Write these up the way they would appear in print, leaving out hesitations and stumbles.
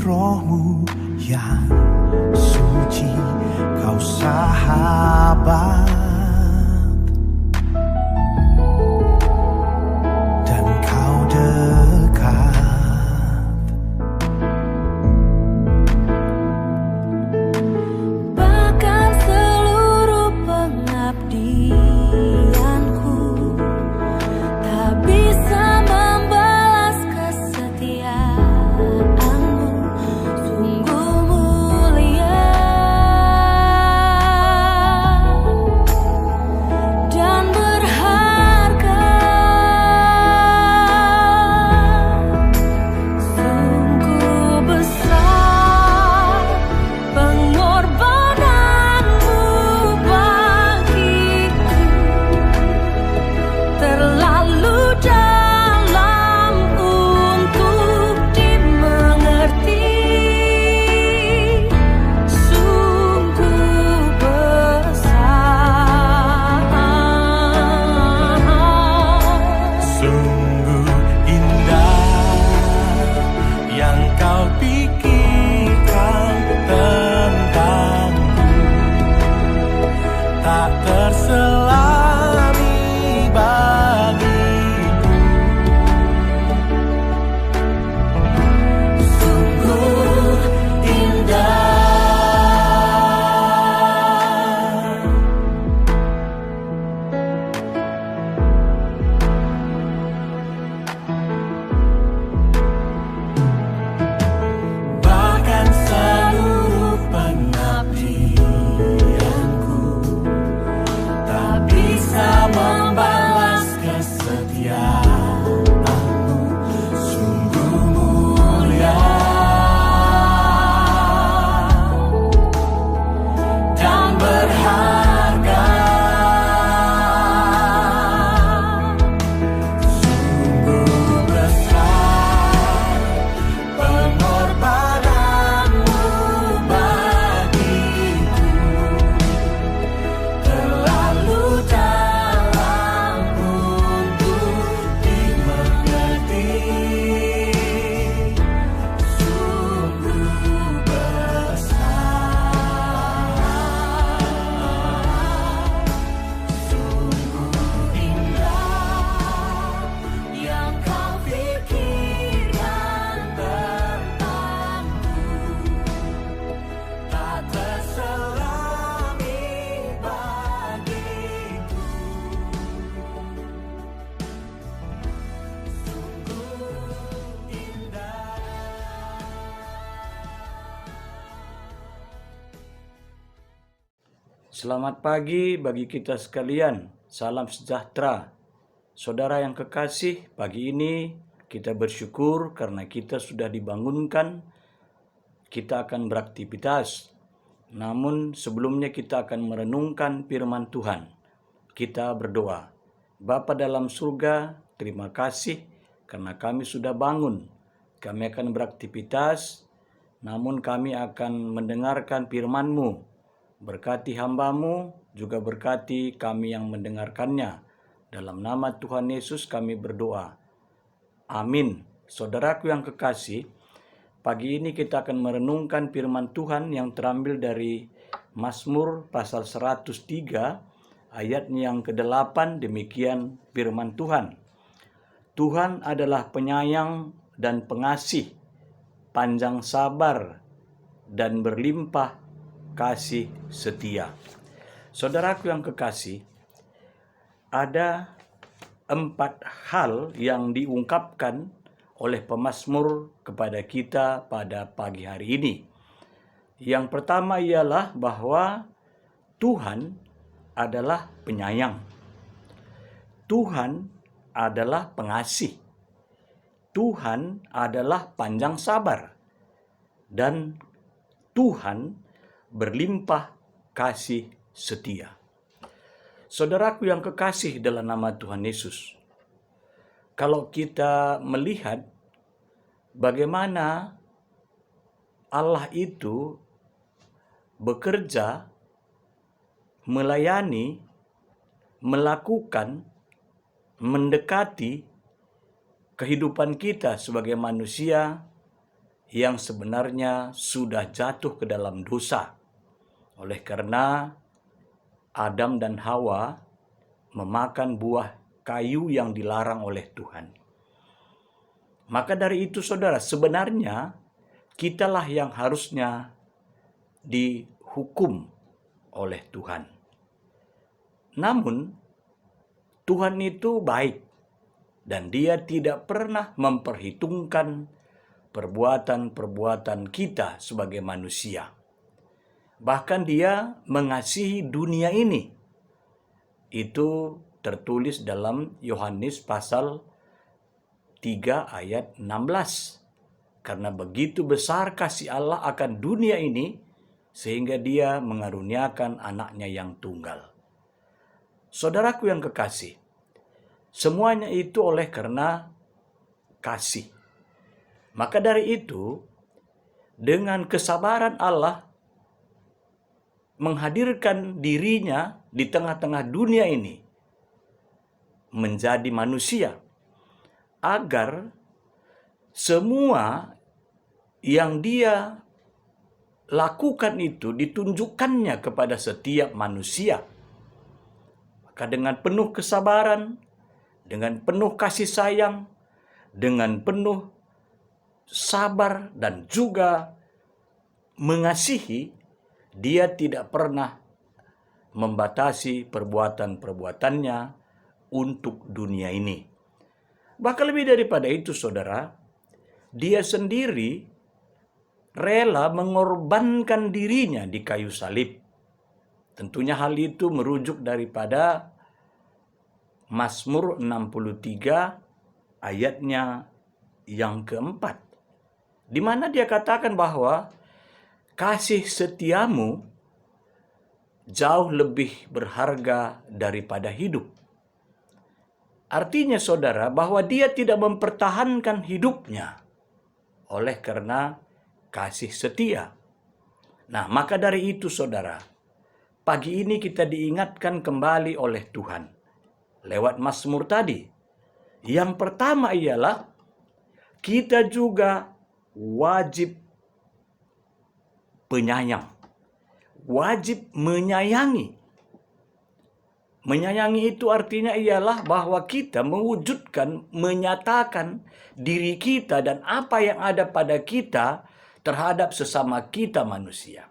Roh-Mu yang suci, Kau sahabat, dan Kau dekat. Bahkan seluruh pengabdianku tak bisa membalas kesetiaan-Mu, sungguh mulia dan berharga. Sungguh besar pengorbanan-Mu bagiku, terlalu dalam untuk dimengerti. Sungguh besar, Sungguh indah yang Kau pikirkan tentangku, tak terselami bagiku. Sungguh indah. Bahkan seluruh pengabdianku tak bisa membalas kesetiaan-Mu, sungguh mulia dan berharga. Sungguh besar pengorbanan-Mu bagiku, terlalu dalam untuk dimengerti. Sungguh besar, sungguh indah yang Kau pikirkan tentangku, tak terselami bagiku. Sungguh indah. Selamat pagi bagi kita sekalian. Salam sejahtera. Saudara yang kekasih, pagi ini kita bersyukur karena kita sudah dibangunkan. Kita akan beraktivitas. Namun sebelumnya kita akan merenungkan firman Tuhan. Kita berdoa. Bapa dalam surga, terima kasih karena kami sudah bangun. Kami akan beraktivitas, namun kami akan mendengarkan firman-Mu. Berkati hamba-Mu, juga berkati kami yang mendengarkannya. Dalam nama Tuhan Yesus kami berdoa. Amin. Saudaraku yang kekasih, pagi ini kita akan merenungkan firman Tuhan yang terambil dari Mazmur pasal 103 ayat yang ke-8. Demikian firman Tuhan. Tuhan adalah penyayang dan pengasih, panjang sabar dan berlimpah kasih setia. Saudaraku yang kekasih, ada 4 hal yang diungkapkan oleh pemazmur kepada kita pada pagi hari ini. Yang pertama ialah bahwa Tuhan adalah penyayang. Tuhan adalah pengasih. Tuhan adalah panjang sabar. Dan Tuhan berlimpah kasih setia. Saudaraku yang kekasih dalam nama Tuhan Yesus, kalau kita melihat bagaimana Allah itu bekerja, melayani, melakukan, mendekati kehidupan kita sebagai manusia, yang sebenarnya sudah jatuh ke dalam dosa. Oleh karena Adam dan Hawa memakan buah kayu yang dilarang oleh Tuhan. Maka dari itu saudara, sebenarnya kitalah yang harusnya dihukum oleh Tuhan. Namun Tuhan itu baik dan Dia tidak pernah memperhitungkan perbuatan-perbuatan kita sebagai manusia. Bahkan Dia mengasihi dunia ini. Itu tertulis dalam Yohanes pasal 3 ayat 16. Karena begitu besar kasih Allah akan dunia ini, sehingga Dia mengaruniakan anaknya yang tunggal. Saudaraku yang kekasih, semuanya itu oleh karena kasih. Maka dari itu, dengan kesabaran Allah menghadirkan dirinya di tengah-tengah dunia ini menjadi manusia, agar semua yang Dia lakukan itu ditunjukkannya kepada setiap manusia. Maka dengan penuh kesabaran, dengan penuh kasih sayang, dengan penuh sabar dan juga mengasihi, Dia tidak pernah membatasi perbuatan-perbuatannya untuk dunia ini. Bahkan lebih daripada itu, saudara, Dia sendiri rela mengorbankan dirinya di kayu salib. Tentunya hal itu merujuk daripada Mazmur 63 ayatnya yang keempat, di mana dia katakan bahwa kasih setiamu jauh lebih berharga daripada hidup. Artinya saudara, bahwa Dia tidak mempertahankan hidupnya oleh karena kasih setia. Nah, maka dari itu saudara, pagi ini kita diingatkan kembali oleh Tuhan lewat Mazmur tadi. Yang pertama ialah kita juga wajib penyayang. Wajib menyayangi. Menyayangi itu artinya ialah bahwa kita mewujudkan, menyatakan diri kita dan apa yang ada pada kita terhadap sesama kita manusia.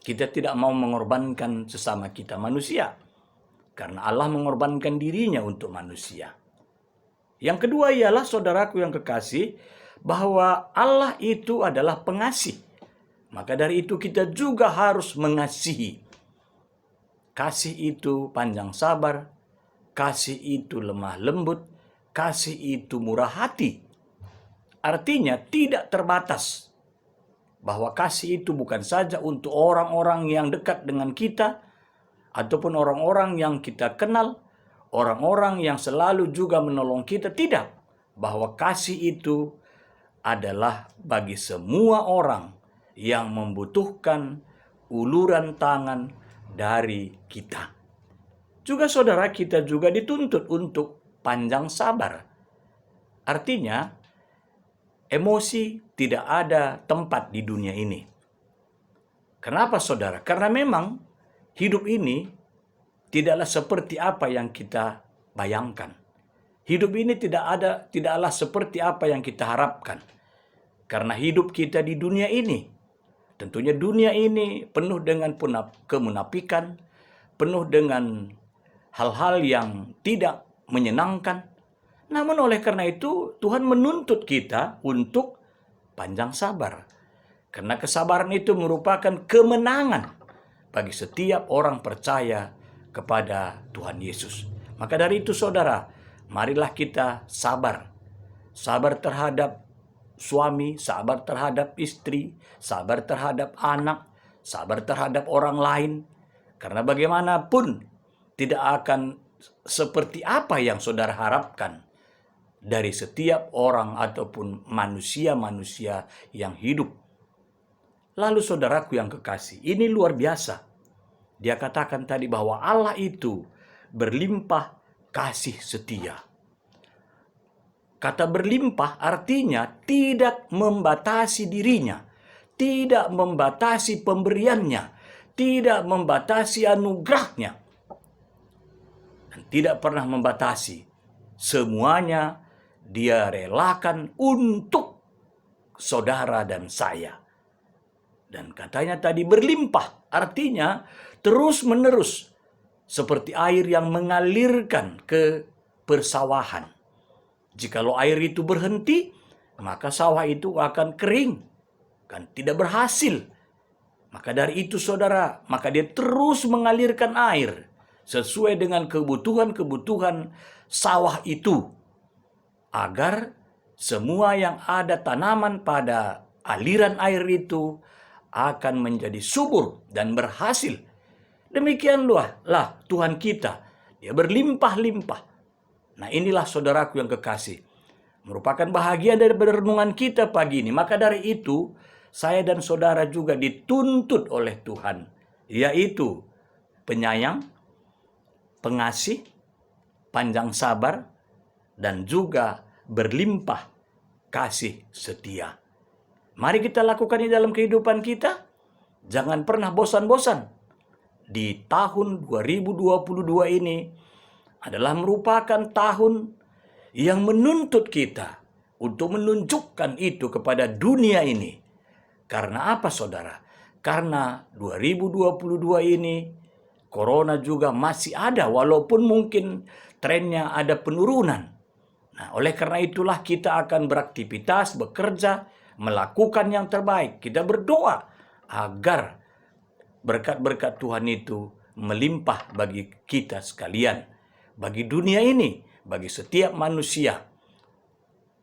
Kita tidak mau mengorbankan sesama kita manusia, karena Allah mengorbankan dirinya untuk manusia. Yang kedua ialah, saudaraku yang kekasih, bahwa Allah itu adalah pengasih. Maka dari itu kita juga harus mengasihi. Kasih itu panjang sabar, kasih itu lemah lembut, kasih itu murah hati. Artinya tidak terbatas. Bahwa kasih itu bukan saja untuk orang-orang yang dekat dengan kita, ataupun orang-orang yang kita kenal, orang-orang yang selalu juga menolong kita. Tidak. Bahwa kasih itu adalah bagi semua orang yang membutuhkan uluran tangan dari kita. Juga saudara, kita juga dituntut untuk panjang sabar. Artinya, emosi tidak ada tempat di dunia ini. Kenapa saudara? Karena memang hidup ini tidaklah seperti apa yang kita bayangkan. Hidup ini tidaklah seperti apa yang kita harapkan. Karena hidup kita di dunia ini, tentunya dunia ini penuh dengan kemunafikan, penuh dengan hal-hal yang tidak menyenangkan. Namun oleh karena itu Tuhan menuntut kita untuk panjang sabar. Karena kesabaran itu merupakan kemenangan bagi setiap orang percaya kepada Tuhan Yesus. Maka dari itu saudara, marilah kita sabar. Sabar terhadap suami, sabar terhadap istri, sabar terhadap anak, sabar terhadap orang lain. Karena bagaimanapun tidak akan seperti apa yang saudara harapkan dari setiap orang ataupun manusia-manusia yang hidup. Lalu saudaraku yang kekasih, ini luar biasa. Dia katakan tadi bahwa Allah itu berlimpah kasih setia. Kata berlimpah artinya tidak membatasi dirinya, tidak membatasi pemberiannya, tidak membatasi anugerahnya, dan tidak pernah membatasi. Semuanya dia relakan untuk saudara dan saya. Dan katanya tadi berlimpah, artinya terus-menerus seperti air yang mengalirkan ke persawahan. Jikalau air itu berhenti, maka sawah itu akan kering, kan tidak berhasil. Maka dari itu saudara, maka dia terus mengalirkan air sesuai dengan kebutuhan-kebutuhan sawah itu, agar semua yang ada tanaman pada aliran air itu akan menjadi subur dan berhasil. Demikianlah Tuhan kita, dia berlimpah-limpah. Nah inilah saudaraku yang kekasih, merupakan bahagian dari renungan kita pagi ini. Maka dari itu, saya dan saudara juga dituntut oleh Tuhan, yaitu penyayang, pengasih, panjang sabar, dan juga berlimpah kasih setia. Mari kita lakukan ini dalam kehidupan kita. Jangan pernah bosan-bosan. Di tahun 2022 ini adalah merupakan tahun yang menuntut kita untuk menunjukkan itu kepada dunia ini. Karena apa saudara? Karena 2022 ini corona juga masih ada, walaupun mungkin trennya ada penurunan. Nah, oleh karena itulah kita akan beraktivitas, bekerja, melakukan yang terbaik. Kita berdoa agar berkat-berkat Tuhan itu melimpah bagi kita sekalian, bagi dunia ini, bagi setiap manusia.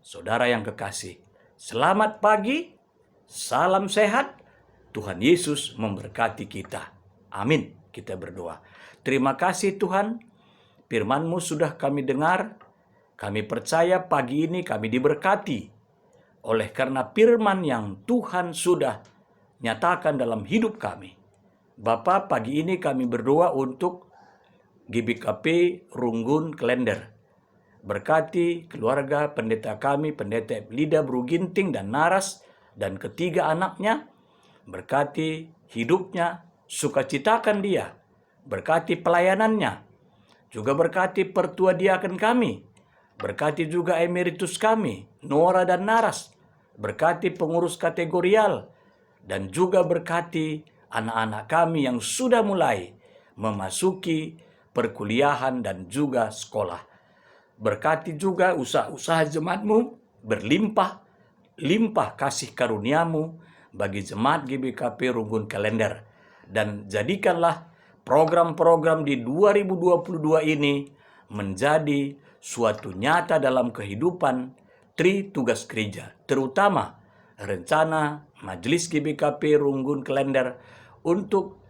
Saudara yang kekasih, selamat pagi, salam sehat, Tuhan Yesus memberkati kita. Amin. Kita berdoa. Terima kasih Tuhan, firman-Mu sudah kami dengar. Kami percaya pagi ini kami diberkati oleh karena firman yang Tuhan sudah nyatakan dalam hidup kami. Bapa, pagi ini kami berdoa untuk GBKP Runggun Klender. Berkati keluarga pendeta kami, pendeta Lida Bruginting dan Naras, dan ketiga anaknya. Berkati hidupnya, sukacitakan dia. Berkati pelayanannya. Juga berkati pertua diaken kami. Berkati juga emeritus kami, Nora dan Naras. Berkati pengurus kategorial. Dan juga berkati anak-anak kami yang sudah mulai memasuki perkuliahan dan juga sekolah. Berkati juga usaha-usaha jemaat-Mu, berlimpah kasih karunia-Mu bagi jemaat GBKP Runggun Klender. Dan jadikanlah program-program di 2022 ini menjadi suatu nyata dalam kehidupan Tri Tugas Gereja, terutama rencana Majelis GBKP Runggun Klender untuk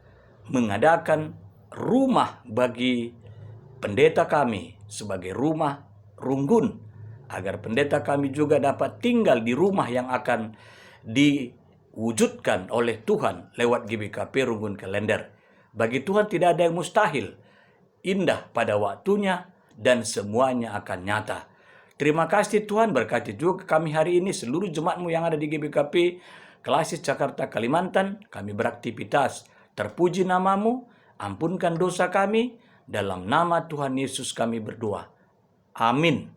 mengadakan rumah bagi pendeta kami sebagai rumah Runggun, agar pendeta kami juga dapat tinggal di rumah yang akan diwujudkan oleh Tuhan lewat GBKP Runggun Klender. Bagi Tuhan tidak ada yang mustahil, indah pada waktunya, dan semuanya akan nyata. Terima kasih Tuhan, berkati juga kami hari ini, seluruh jemaat-Mu yang ada di GBKP Klasis Jakarta Kalimantan. Kami beraktivitas, terpuji nama-Mu, ampunkan dosa kami, dalam nama Tuhan Yesus kami berdoa. Amin.